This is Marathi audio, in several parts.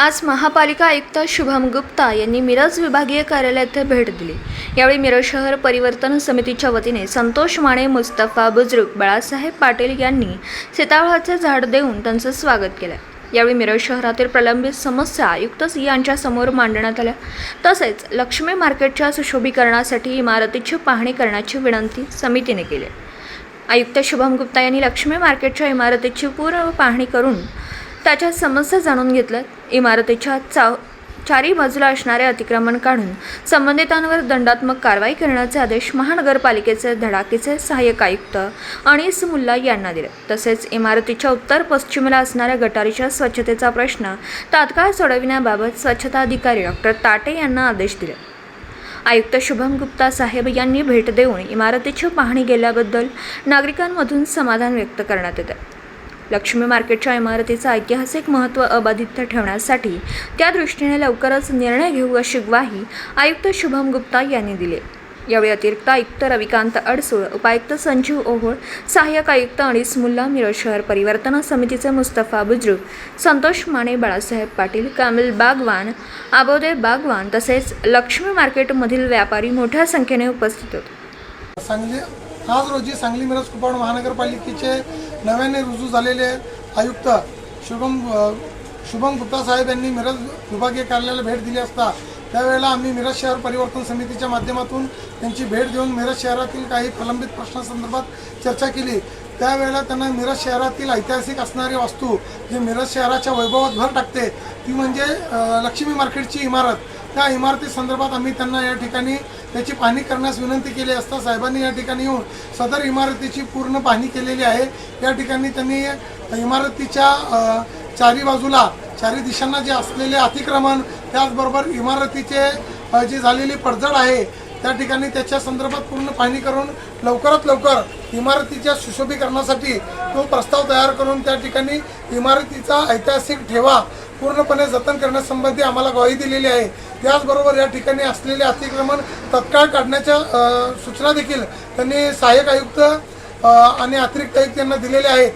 आज महापालिका आयुक्त शुभम गुप्ता यांनी मिरज विभागीय कार्यालयात भेट दिली। यावेळी मिरज शहर परिवर्तन समितीच्या वतीने संतोष माने, मुस्तफा बुजुर्ग, बाळासाहेब पाटील यांनी सीताफळाचे झाड देऊन त्यांचे स्वागत केले। यावेळी मिरज शहरातील प्रलंबित समस्या आयुक्त यांच्या समोर मांडण्यात आल्या। तसेच लक्ष्मी मार्केटच्या सुशोभीकरणासाठी इमारतीची पाहणी करण्याची विनंती समितीने केली। आयुक्त शुभम गुप्ता यांनी लक्ष्मी मार्केटच्या इमारतीची पूर्ण पाहणी करून त्याच्या समस्या जाणून घेतल्या। इमारतीच्या चारी बाजूला असणारे अतिक्रमण काढून संबंधितांवर दंडात्मक कारवाई करण्याचे आदेश महानगरपालिकेचे धडाकेचे सहाय्यक आयुक्त अनीस मुल्ला यांना दिले। तसेच इमारतीच्या उत्तर पश्चिमेला असणाऱ्या गटारीच्या स्वच्छतेचा प्रश्न तात्काळ सोडविण्याबाबत स्वच्छता अधिकारी डॉक्टर ताटे यांना आदेश दिले। आयुक्त शुभम गुप्ता साहेब यांनी भेट देऊन इमारतीची पाहणी केल्याबद्दल नागरिकांमधून समाधान व्यक्त करण्यात येते। लक्ष्मी मार्केटच्या इमारतीचं ऐतिहासिक महत्त्व अबाधित ठेवण्यासाठी त्या दृष्टीने लवकरच निर्णय घेऊ अशी ग्वाही आयुक्त शुभम गुप्ता यांनी दिली। यावेळी अतिरिक्त आयुक्त रविकांत अडसूळ, उपायुक्त संजीव ओहोळ, सहाय्यक आयुक्त अनीस मुल्ला, मिरज शहर परिवर्तन समितीचे मुस्तफा बुजुर्ग, संतोष माने, बाळासाहेब पाटील, कामिल बागवान, आबोदे बागवान तसेच लक्ष्मी मार्केटमधील व्यापारी मोठ्या संख्येने उपस्थित होते। आज रोजी सांगली मिरज कुपवाड महानगरपालिकेचे नव्याने रुजू झालेले आयुक्त शुभम गुप्ता साहेब यांनी मिरज विभागीय कार्यालयाला भेट दिली असता त्यावेळेला आम्ही मिरज शहर परिवर्तन समितीच्या माध्यमातून त्यांची भेट देऊन मिरज शहरातील काही प्रलंबित प्रश्नांसंदर्भात चर्चा केली। त्यावेळेला त्यांना मिरज शहरातील ऐतिहासिक असणारी वास्तू जी मिरज शहराच्या वैभवात भर टाकते ती म्हणजे लक्ष्मी मार्केटची इमारत, त्या इमारती संदर्भात आम्ही त्यांना या ठिकाणी त्याची पाहणी करण्यास विनंती केली असता साहेबांनी या ठिकाणी येऊन सदर इमारतीची पूर्ण पाहणी केलेली आहे। या ठिकाणी त्यांनी इमारतीच्या चारी बाजूला चारी दिशांना जे असलेले अतिक्रमण, त्याचबरोबर इमारतीचे जी झालेली पडझड आहे त्या ठिकाणी त्याच्या संदर्भात पूर्ण पाहणी करून लवकरात लवकर इमारतीच्या सुशोभीकरणासाठी तो प्रस्ताव तयार करून त्या ठिकाणी इमारतीचा ऐतिहासिक ठेवा पूर्णपणे जतन करण्यासंबंधी आम्हाला ग्वाही दिलेली आहे। त्याचबरोबर या ठिकाणी असलेले अतिक्रमण तत्काळ काढण्याच्या सूचना देखील त्यांनी सहाय्यक आयुक्त आणि अतिरिक्त आयुक्त यांना दिलेल्या आहेत।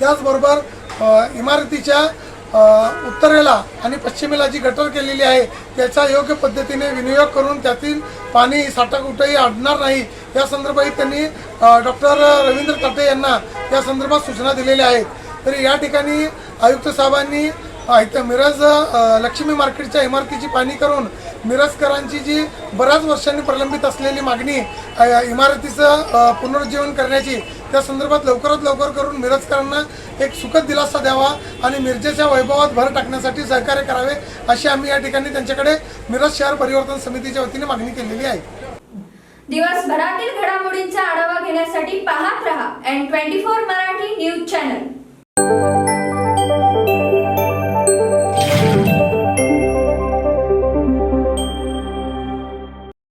त्याचबरोबर इमारतीच्या उत्तरेला आणि पश्चिमेला जी गटर केलेली आहे त्याचा योग्य पद्धतीने विनियोग करून त्यातील पाणी साठा कुठेही अडणार नाही या संदर्भात त्यांनी डॉक्टर रवींद्र ताटे यांना या संदर्भात सूचना दिलेल्या आहेत। तरी या ठिकाणी आयुक्त साहेबांनी मिरज लक्ष्मी मार्केटच्या इमारतीची पाहणी करून मिरजकरांची जी बऱ्याच वर्षांनी प्रलंबित असलेली मागणी इमारतीचं पुनरुज्जीवन करण्याची त्या संदर्भात लवकरात लवकर करून मिरजकरांना एक सुखद दिलासा द्यावा आणि मिरजेच्या वैभवात भर टाकण्यासाठी सहकार्य करावे अशी आम्ही या ठिकाणी त्यांच्याकडे मिरज शहर परिवर्तन समितीच्या वतीने मागणी केलेली आहे। दिवसभरातील घडामोडींचा आढावा घेण्यासाठी पाहत रहा N24